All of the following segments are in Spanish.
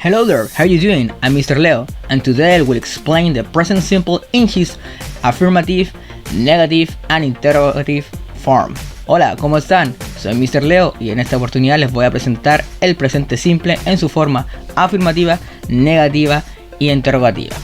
Hello there, how are you doing? I'm Mr. Leo, and today I will explain the present simple in his affirmative, negative, and interrogative form. Hola, ¿cómo están? Soy Mr. Leo y en esta oportunidad les voy a presentar el presente simple en su forma afirmativa, negativa y interrogativa.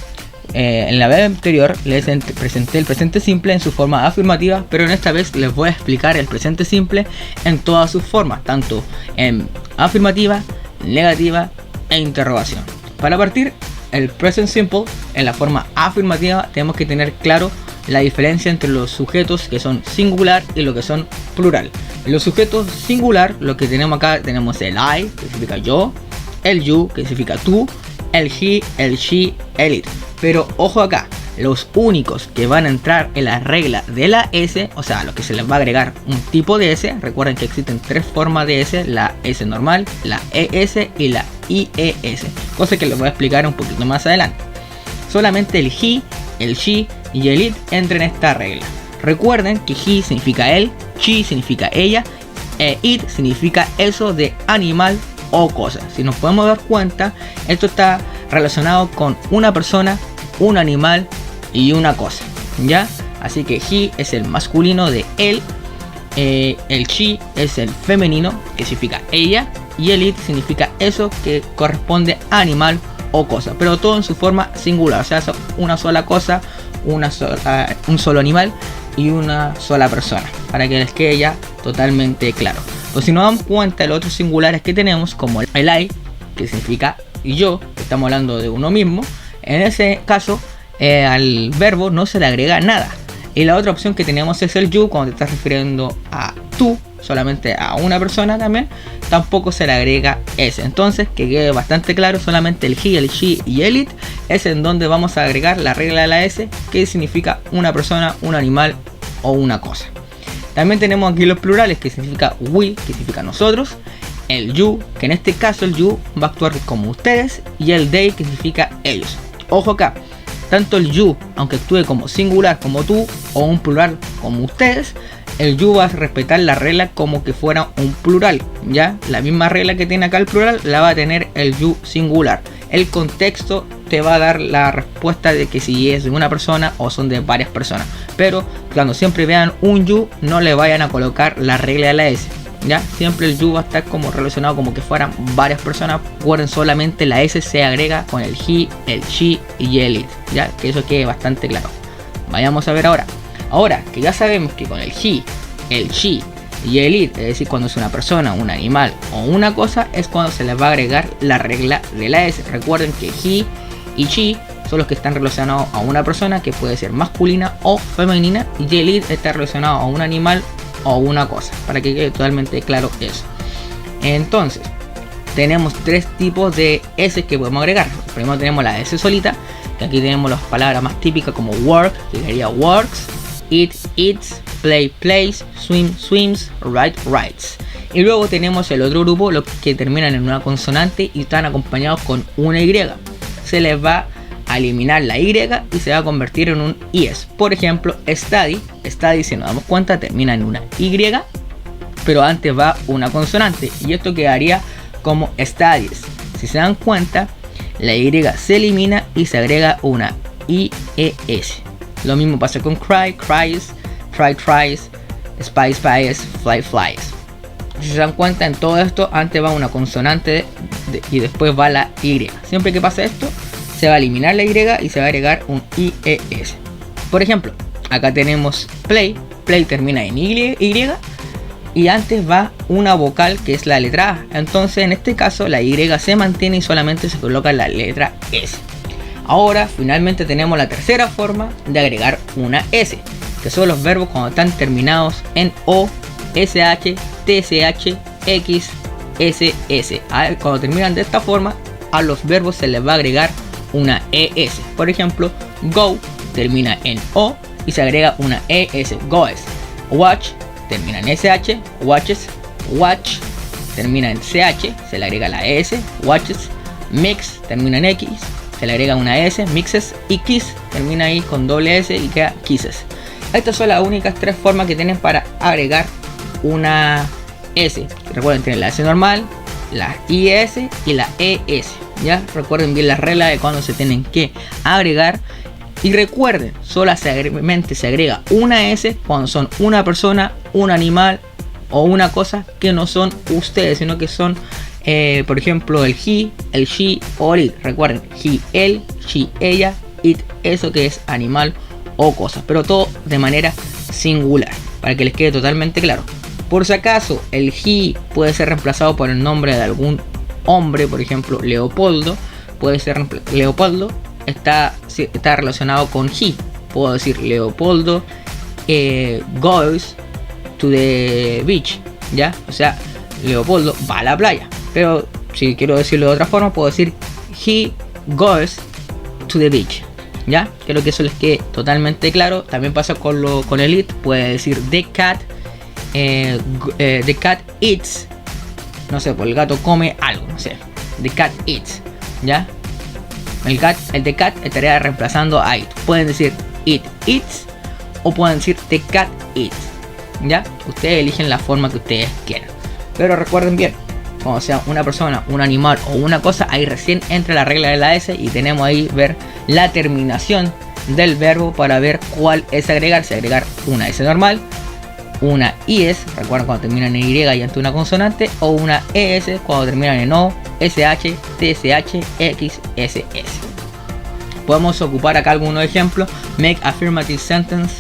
En la vez anterior les presenté el presente simple en su forma afirmativa, pero en esta vez les voy a explicar el presente simple en todas sus formas, tanto en afirmativa, negativa e interrogación. Para partir, el present simple en la forma afirmativa tenemos que tener claro la diferencia entre los sujetos que son singular y lo que son plural. En los sujetos singular, lo que tenemos acá, tenemos el I, que significa yo, el you, que significa tú, el he, el she, el it. Pero ojo acá, los únicos que van a entrar en la regla de la S, o sea, los que se les va a agregar un tipo de S, recuerden que existen tres formas de S, la S normal, la ES y la IES, cosa que les voy a explicar un poquito más adelante. Solamente el he, el she y el it entran en esta regla. Recuerden que he significa él, she significa ella, e it significa eso de animal o cosa. Si nos podemos dar cuenta, esto está relacionado con una persona, un animal y una cosa, ¿ya? Así que he es el masculino de él, el she es el femenino, que significa ella, y el it significa eso que corresponde a animal o cosa, pero todo en su forma singular, o sea, una sola cosa, un solo animal y una sola persona, para que les quede ya totalmente claro. Pues si nos damos cuenta de los otros singulares que tenemos, como el I, que significa yo, que estamos hablando de uno mismo, en ese caso al verbo no se le agrega nada. Y la otra opción que tenemos es el you, cuando te estás refiriendo a tú, solamente a una persona también, tampoco se le agrega ese. Entonces, que quede bastante claro, solamente el he, el she y el it es en donde vamos a agregar la regla de la S, que significa una persona, un animal o una cosa. También tenemos aquí los plurales, que significa we, que significa nosotros, el you, que en este caso el you va a actuar como ustedes, y el they, que significa ellos. Ojo acá, tanto el you, aunque actúe como singular como tú, o un plural como ustedes, el you va a respetar la regla como que fuera un plural, ¿ya? La misma regla que tiene acá el plural la va a tener el you singular. El contexto te va a dar la respuesta de que si es de una persona o son de varias personas. Pero cuando siempre vean un you, no le vayan a colocar la regla de la S, ¿ya? Siempre el you va a estar como relacionado como que fueran varias personas. Recuerden, solamente la S se agrega con el he, el she y el it, ¿ya? Que eso quede bastante claro. Vayamos a ver ahora. Ahora que ya sabemos que con el he, el she y el it, es decir, cuando es una persona, un animal o una cosa, es cuando se les va a agregar la regla de la S. Recuerden que he y she son los que están relacionados a una persona, que puede ser masculina o femenina, y el it está relacionado a un animal o una cosa, para que quede totalmente claro eso. Entonces, tenemos tres tipos de S que podemos agregar. Primero tenemos la S solita, que aquí tenemos las palabras más típicas como work, que sería works, eat, eats, play, plays, swim, swims, write, writes. Y luego tenemos el otro grupo, los que terminan en una consonante y están acompañados con una Y. Se les va a eliminar la Y y se va a convertir en un IS. Por ejemplo, study, si nos damos cuenta, termina en una Y, pero antes va una consonante, y esto quedaría como studies. Si se dan cuenta, la Y se elimina y se agrega una IES. Lo mismo pasa con cry, cries, try, tries, spy, spies, fly, flies. Si se dan cuenta, en todo esto antes va una consonante y después va la Y. Siempre que pasa esto, se va a eliminar la Y y se va a agregar un IES. Por ejemplo, acá tenemos play, play termina en Y y antes va una vocal que es la letra A. Entonces en este caso la Y se mantiene y solamente se coloca la letra S. Ahora finalmente tenemos la tercera forma de agregar una S, que son los verbos cuando están terminados en O, SH, TSH, X, SS. Cuando terminan de esta forma, a los verbos se les va a agregar una ES. Por ejemplo, go termina en O y se agrega una ES, goes. Watch termina en SH, watches. Watch termina en CH, se le agrega la ES, watches. Mix termina en X, se le agrega una S, mixes. Y kiss termina ahí con doble S y queda kisses. Estas son las únicas tres formas que tienen para agregar una S. Recuerden, tienen la S normal, la IS y la ES, Ya recuerden bien las reglas de cuando se tienen que agregar. Y recuerden, solamente se agrega una S cuando son una persona, un animal o una cosa que no son ustedes, sino que son, por ejemplo, el he, el she o el it. Recuerden, he, él, she, ella, it, eso que es animal o cosa, pero todo de manera singular, para que les quede totalmente claro. Por si acaso, el he puede ser reemplazado por el nombre de algún hombre, por ejemplo, Leopoldo, puede ser Leopoldo. Está relacionado con he. Puedo decir Leopoldo goes to the beach, ¿ya? O sea, Leopoldo va a la playa. Pero si quiero decirlo de otra forma, puedo decir he goes to the beach, ¿ya? Creo que eso les quede totalmente claro. También pasa con el it. Puede decir the cat eats, no sé, pues el gato come algo, no sé. The cat eats, ¿ya? El the cat estaría reemplazando a it. Pueden decir it eats o pueden decir the cat eats, ¿ya? Ustedes eligen la forma que ustedes quieran. Pero recuerden bien, cuando sea una persona, un animal o una cosa, ahí recién entra la regla de la S y tenemos ahí ver la terminación del verbo para ver cuál es agregar. Si agregar una S normal, una IS, recuerden cuando terminan en Y y ante una consonante, o una ES cuando terminan en O, SH, TSH, XSS. Podemos ocupar acá algunos ejemplos. Make affirmative sentence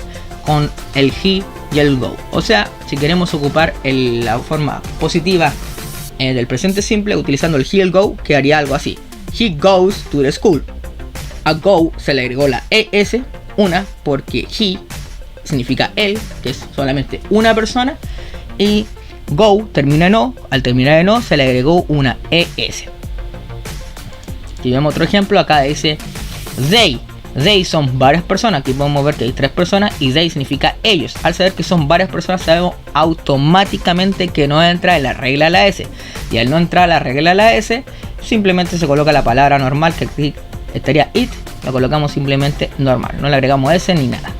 con el he y el go. O sea, si queremos ocupar la forma positiva del presente simple utilizando el he y el go, quedaría algo así: he goes to the school. A go se le agregó la ES, una, porque he significa él, que es solamente una persona, y go termina en O. Al terminar en O se le agregó una ES. Si vemos otro ejemplo, acá dice they son varias personas. Aquí podemos ver que hay 3 personas y they significa ellos. Al saber que son varias personas, sabemos automáticamente que no entra en la regla de la S, y al no entrar a la regla de la S, simplemente se coloca la palabra normal, que aquí estaría it, la colocamos simplemente normal, no le agregamos S ni nada.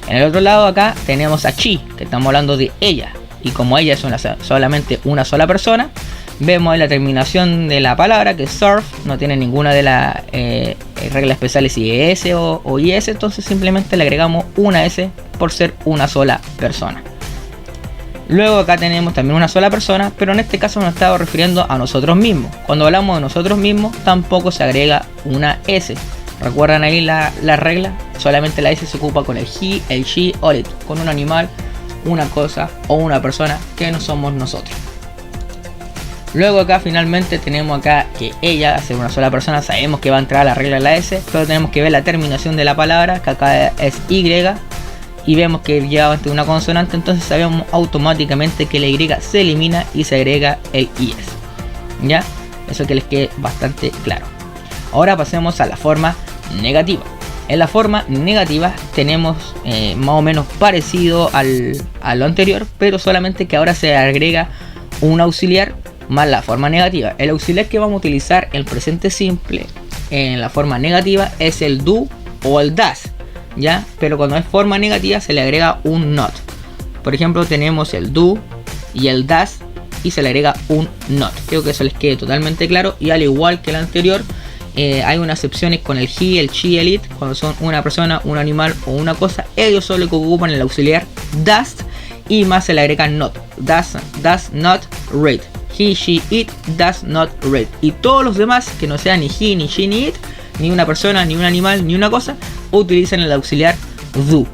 En el otro lado acá tenemos a she, que estamos hablando de ella, y como ella es solamente una sola persona, vemos en la terminación de la palabra que surf no tiene ninguna de las reglas especiales, si es S o IS, entonces simplemente le agregamos una S por ser una sola persona. Luego acá tenemos también una sola persona, pero en este caso nos estamos refiriendo a nosotros mismos. Cuando hablamos de nosotros mismos tampoco se agrega una S. ¿Recuerdan ahí la regla? Solamente la S se ocupa con el he, el she o el it, con un animal, una cosa o una persona que no somos nosotros. Luego acá finalmente tenemos acá que ella, al ser una sola persona, sabemos que va a entrar a la regla de la S, pero tenemos que ver la terminación de la palabra, que acá es Y, y vemos que lleva ante una consonante, entonces sabemos automáticamente que la Y se elimina y se agrega el IS. ¿Ya? Eso que les quede bastante claro. Ahora pasemos a la forma negativa. En la forma negativa tenemos más o menos parecido a lo anterior, pero solamente que ahora se agrega un auxiliar más la forma negativa. El auxiliar que vamos a utilizar en el presente simple en la forma negativa es el do o el does, ¿ya? Pero cuando es forma negativa se le agrega un not. Por ejemplo, tenemos el do y el does y se le agrega un not. Creo que eso les quede totalmente claro. Y al igual que el anterior, hay unas excepciones con el he, el she, el it. Cuando son una persona, un animal o una cosa, ellos solo ocupan el auxiliar does y más se le agregan not. Does not read. He, she, it, does not read. Y todos los demás que no sean ni he, ni she, ni it, ni una persona, ni un animal, ni una cosa, utilizan el auxiliar do,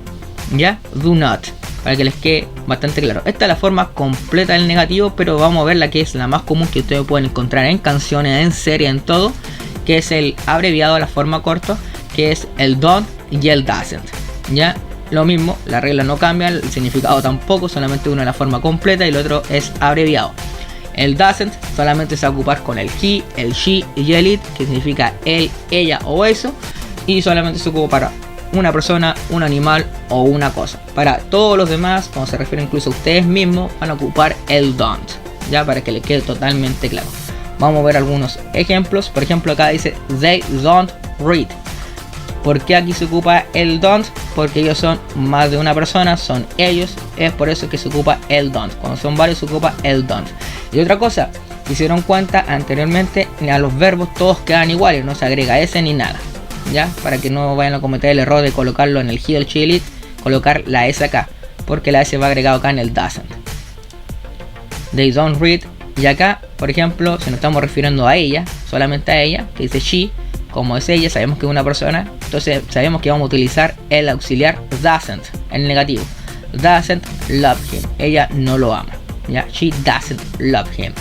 ¿ya? Do not, para que les quede bastante claro. Esta es la forma completa del negativo, pero vamos a ver la que es la más común, que ustedes pueden encontrar en canciones, en series, en todo, que es el abreviado a la forma corta, que es el don't y el doesn't, ¿ya? Lo mismo, la regla no cambia, el significado tampoco, solamente uno es la forma completa y el otro es abreviado. El doesn't solamente se va a ocupar con el he, el she y el it, que significa él, ella o eso, y solamente se ocupa para una persona, un animal o una cosa. Para todos los demás, cuando se refiere incluso a ustedes mismos, van a ocupar el don't, ya, para que les quede totalmente claro. Vamos a ver algunos ejemplos. Por ejemplo, acá dice they don't read. ¿Por qué aquí se ocupa el don't? Porque ellos son más de una persona, son ellos, es por eso que se ocupa el don't. Cuando son varios se ocupa el don't. Y otra cosa, Si se dieron cuenta, anteriormente a los verbos todos quedan iguales, no se agrega S ni nada, ya, para que no vayan a cometer el error de colocarlo en el he, el she, el it, colocar la S acá, porque la S va agregado acá en el doesn't. They don't read. Y acá, por ejemplo, si nos estamos refiriendo a ella, solamente a ella, que dice she, como es ella, sabemos que es una persona, entonces sabemos que vamos a utilizar el auxiliar doesn't, el negativo. Doesn't love him. Ella no lo ama, ya. She doesn't love him.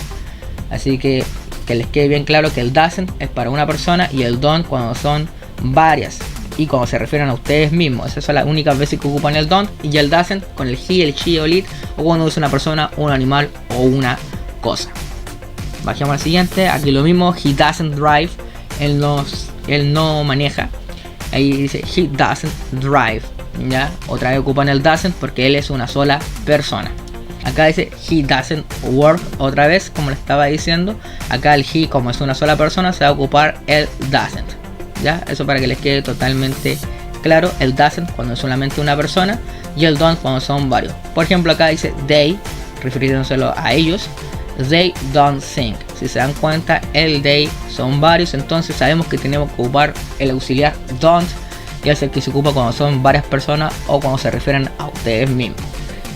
Así que les quede bien claro que el doesn't es para una persona y el don't cuando son varias y cuando se refieren a ustedes mismos. Esas son las únicas veces que ocupan el don't, y el doesn't con el he, el she o el it, o cuando es una persona, un animal o una cosa. Bajamos al siguiente. Aquí lo mismo, he doesn't drive. Él no maneja. Ahí dice he doesn't drive, ya. Otra vez ocupan el doesn't porque él es una sola persona. Acá dice he doesn't work, otra vez como le estaba diciendo. Acá el he, como es una sola persona, se va a ocupar el doesn't, ya. Eso para que les quede totalmente claro. El doesn't cuando es solamente una persona y el don't cuando son varios. Por ejemplo, acá dice they, refiriéndoselo a ellos. They don't sing. Si se dan cuenta, el they son varios, entonces sabemos que tenemos que ocupar el auxiliar don't, que es el que se ocupa cuando son varias personas o cuando se refieren a ustedes mismos,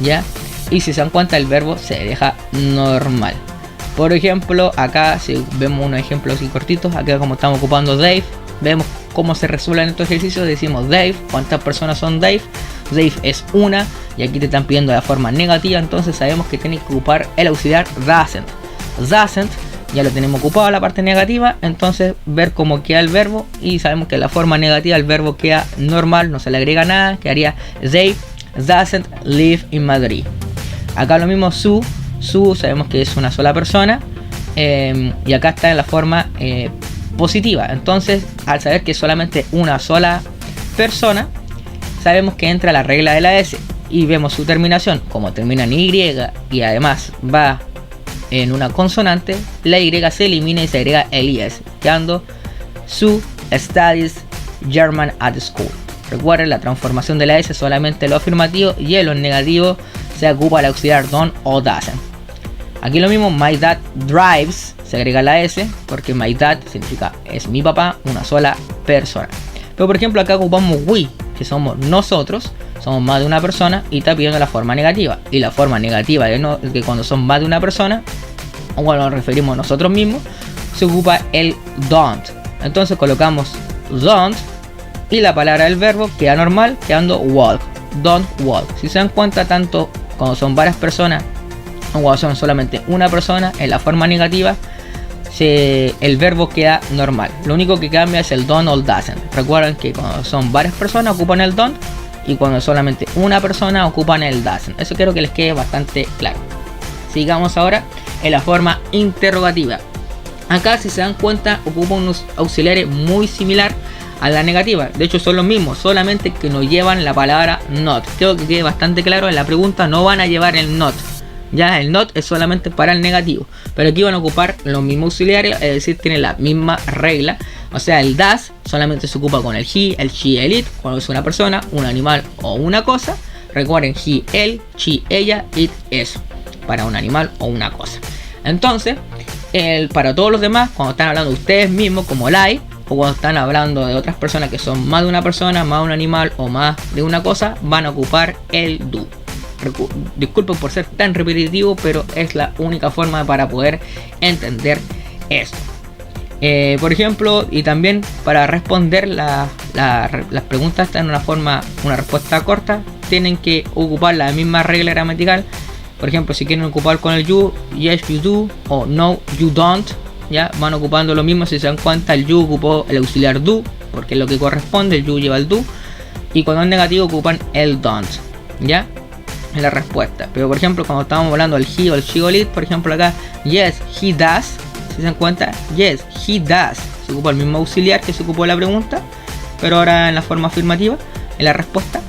ya. Y si se dan cuenta, el verbo se deja normal. Por ejemplo, acá si vemos unos ejemplos así cortitos, acá como estamos ocupando Dave, vemos cómo se resuelven estos ejercicios. Decimos Dave, ¿cuántas personas son Dave? Dave es una, y aquí te están pidiendo la forma negativa, entonces sabemos que tienes que ocupar el auxiliar doesn't. Doesn't, ya lo tenemos ocupado la parte negativa, entonces ver cómo queda el verbo, y sabemos que la forma negativa el verbo queda normal, no se le agrega nada, quedaría Dave doesn't live in Madrid. Acá lo mismo Sue sabemos que es una sola persona, y acá está en la forma positiva. Entonces, al saber que es solamente una sola persona, sabemos que entra la regla de la S y vemos su terminación, como termina en Y y además va en una consonante, la Y se elimina y se agrega el IS, quedando Sue studies German at school. Recuerden, la transformación de la S solamente lo afirmativo y en lo negativo se ocupa el auxiliar don't o doesn't. Aquí lo mismo, my dad drives, se agrega la S porque my dad significa es mi papá, una sola persona. Pero por ejemplo acá ocupamos we, que somos nosotros, somos más de una persona, y está pidiendo la forma negativa. Y la forma negativa de cuando son más de una persona, o cuando nos referimos a nosotros mismos, se ocupa el don't. Entonces colocamos don't y la palabra del verbo queda normal, quedando walk. Don't walk. Si se dan cuenta, tanto cuando son varias personas o cuando son solamente una persona, en la forma negativa el verbo queda normal. Lo único que cambia es el don't o el doesn't. Recuerden que cuando son varias personas ocupan el don't, y cuando solamente una persona ocupan el doesn't. Eso quiero que les quede bastante claro. Sigamos ahora en la forma interrogativa. Acá, si se dan cuenta, ocupa unos auxiliares muy similar a la negativa. De hecho son los mismos, solamente que nos llevan la palabra not. Creo que quede bastante claro. En la pregunta no van a llevar el not, ya. El not es solamente para el negativo, pero aquí van a ocupar los mismos auxiliares, es decir, tienen la misma regla. O sea, el does solamente se ocupa con el he, el she, el it, cuando es una persona, un animal o una cosa. Recuerden, he, él, she, ella, it, eso, para un animal o una cosa. Entonces, para todos los demás, cuando están hablando de ustedes mismos, como el I, o cuando están hablando de otras personas que son más de una persona, más de un animal o más de una cosa, van a ocupar el do. Disculpen por ser tan repetitivo, pero es la única forma para poder entender esto. Por ejemplo, y también para responder las preguntas en una respuesta corta, tienen que ocupar la misma regla gramatical. Por ejemplo, si quieren ocupar con el you, yes you do, o no you don't, ya van ocupando lo mismo. Si se dan cuenta, el you ocupó el auxiliar do porque es lo que corresponde, el you lleva el do, y cuando es negativo ocupan el don't, ya, en la respuesta. Pero por ejemplo, cuando estábamos hablando del he o el she o el it, por ejemplo acá, yes he does, si se dan cuenta, yes he does, se ocupa el mismo auxiliar que se ocupó en la pregunta, pero ahora en la forma afirmativa, en la respuesta.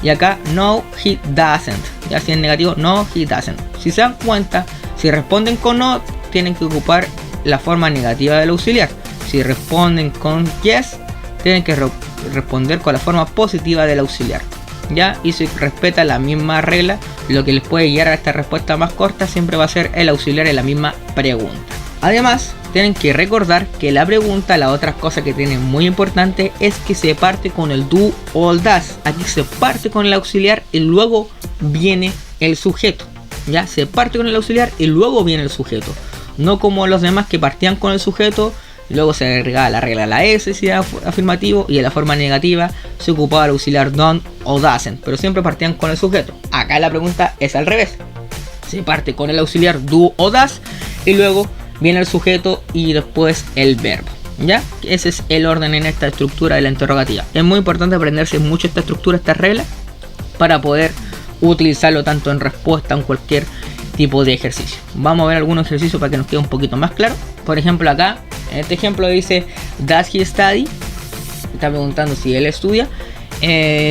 Y acá, no he doesn't, ya si es negativo, no he doesn't. Si se dan cuenta, si responden con no, tienen que ocupar la forma negativa del auxiliar. Si responden con yes, tienen que responder con la forma positiva del auxiliar, ya. Y si respeta la misma regla, lo que les puede guiar a esta respuesta más corta siempre va a ser el auxiliar en la misma pregunta. Además, tienen que recordar que la pregunta, la otra cosa que tiene muy importante es que se parte con el do o el das. Aquí se parte con el auxiliar y luego viene el sujeto. Ya se parte con el auxiliar y luego viene el sujeto. No como los demás que partían con el sujeto, luego se agregaba la regla la S si era afirmativo y en la forma negativa se ocupaba el auxiliar don't o doesn't, pero siempre partían con el sujeto. Acá la pregunta es al revés. Se parte con el auxiliar do o das y luego viene el sujeto y después el verbo. ¿Ya? Ese es el orden en esta estructura de la interrogativa. Es muy importante aprenderse mucho esta estructura, esta regla, para poder utilizarlo tanto en respuesta o en cualquier tipo de ejercicio. Vamos a ver algunos ejercicios para que nos quede un poquito más claro. Por ejemplo, acá, en este ejemplo dice does he study? Está preguntando si él estudia.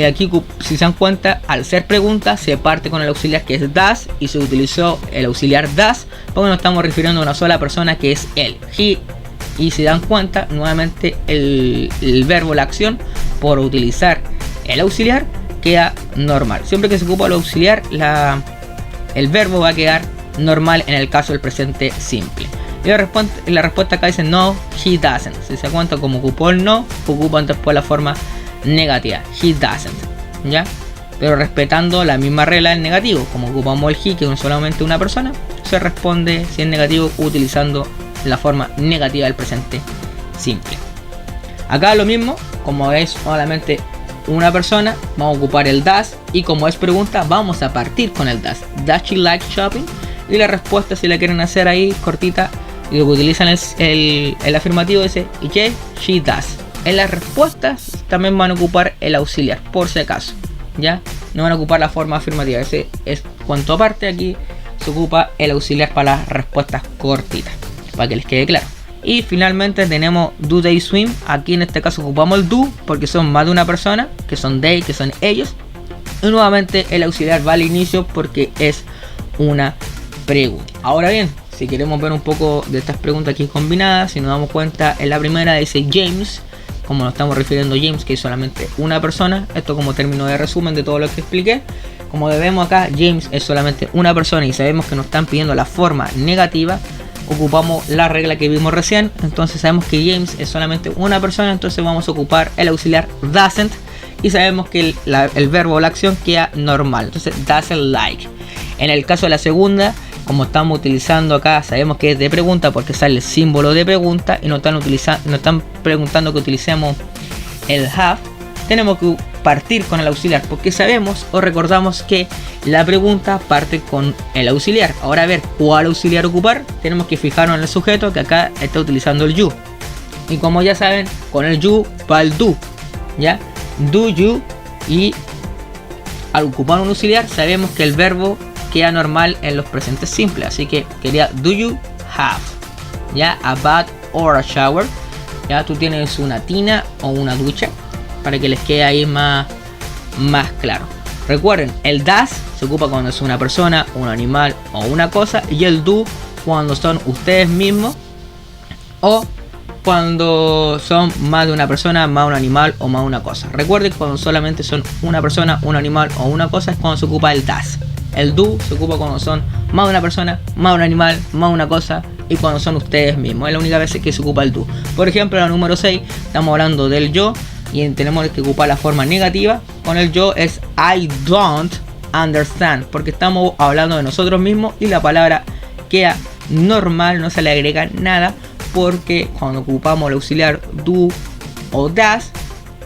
Aquí, si se dan cuenta, al ser pregunta se parte con el auxiliar que es does y se utilizó el auxiliar does porque nos estamos refiriendo a una sola persona que es él, he. Y si dan cuenta, nuevamente el verbo, la acción, por utilizar el auxiliar queda normal. Siempre que se ocupa el auxiliar, el verbo va a quedar normal en el caso del presente simple. Y la respuesta acá dice no, he doesn't. Si se da cuenta, como ocupó el no, ocupan después la forma negativa, he doesn't, ¿ya? Pero respetando la misma regla del negativo, como ocupamos el he, que es solamente una persona, se responde si es negativo utilizando la forma negativa del presente simple. Acá lo mismo, como es solamente una persona, vamos a ocupar el does, y como es pregunta, vamos a partir con el does. Does she like shopping? Y la respuesta, si la quieren hacer ahí cortita, y lo que utilizan el afirmativo, dice yes, she does. En las respuestas también van a ocupar el auxiliar, por si acaso, ¿ya? No van a ocupar la forma afirmativa. Ese es cuanto aparte. Aquí se ocupa el auxiliar para las respuestas cortitas, para que les quede claro. Y finalmente tenemos do they swim. Aquí en este caso ocupamos el do porque son más de una persona, que son they, que son ellos. Y nuevamente el auxiliar va al inicio porque es una pregunta. Ahora bien, si queremos ver un poco de estas preguntas aquí combinadas, si nos damos cuenta, en la primera dice James, como nos estamos refiriendo a James, que es solamente una persona. Esto como término de resumen de todo lo que expliqué. Como vemos acá, James es solamente una persona y sabemos que nos están pidiendo la forma negativa, ocupamos la regla que vimos recién. Entonces sabemos que James es solamente una persona, entonces vamos a ocupar el auxiliar doesn't y sabemos que el verbo o la acción queda normal, entonces doesn't like. En el caso de la segunda, como estamos utilizando acá, sabemos que es de pregunta porque sale el símbolo de pregunta y nos están preguntando que utilicemos el have. Tenemos que partir con el auxiliar porque sabemos o recordamos que la pregunta parte con el auxiliar. Ahora, a ver cuál auxiliar ocupar, tenemos que fijarnos en el sujeto que acá está utilizando el you. Y como ya saben, con el you va el do, ¿ya? Do you. Y al ocupar un auxiliar sabemos que el verbo queda normal en los presentes simples, así que quería do you have, ya, a bath or a shower, ya, tú tienes una tina o una ducha, para que les quede ahí más claro. Recuerden, el does se ocupa cuando es una persona, un animal o una cosa, y el do cuando son ustedes mismos o cuando son más de una persona, más un animal o más una cosa. Recuerden, cuando solamente son una persona, un animal o una cosa es cuando se ocupa el does. El do se ocupa cuando son más de una persona, más un animal, más una cosa y cuando son ustedes mismos. Es la única vez que se ocupa el do. Por ejemplo, en la número 6 estamos hablando del yo y tenemos que ocupar la forma negativa. Con el yo es I don't understand porque estamos hablando de nosotros mismos y la palabra queda normal, no se le agrega nada porque cuando ocupamos el auxiliar do o does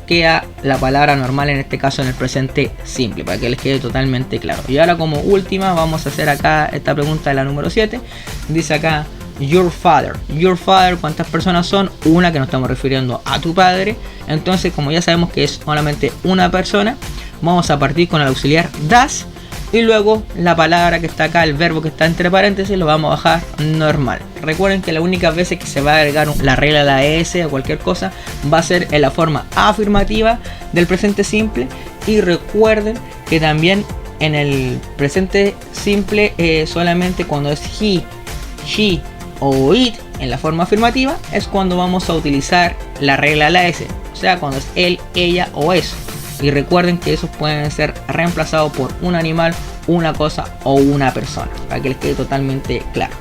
queda la palabra normal, en este caso en el presente simple, para que les quede totalmente claro. Y ahora, como última, vamos a hacer acá esta pregunta de la número 7. Dice acá your father. Your father, ¿cuántas personas son? Una, que nos estamos refiriendo a tu padre. Entonces, como ya sabemos que es solamente una persona, vamos a partir con el auxiliar does y luego la palabra que está acá, el verbo que está entre paréntesis, lo vamos a bajar normal. Recuerden que las únicas veces que se va a agregar la regla de la S o cualquier cosa va a ser en la forma afirmativa del presente simple. Y recuerden que también en el presente simple solamente cuando es he, she o it en la forma afirmativa es cuando vamos a utilizar la regla de la S, o sea, cuando es él, ella o eso. Y recuerden que esos pueden ser reemplazados por un animal, una cosa o una persona, para que les quede totalmente claro.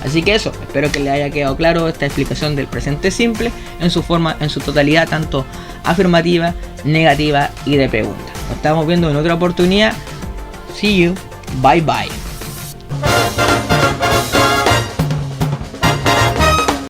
Así que eso, espero que les haya quedado claro esta explicación del presente simple en su forma, en su totalidad, tanto afirmativa, negativa y de pregunta. Nos estamos viendo en otra oportunidad. See you. Bye bye.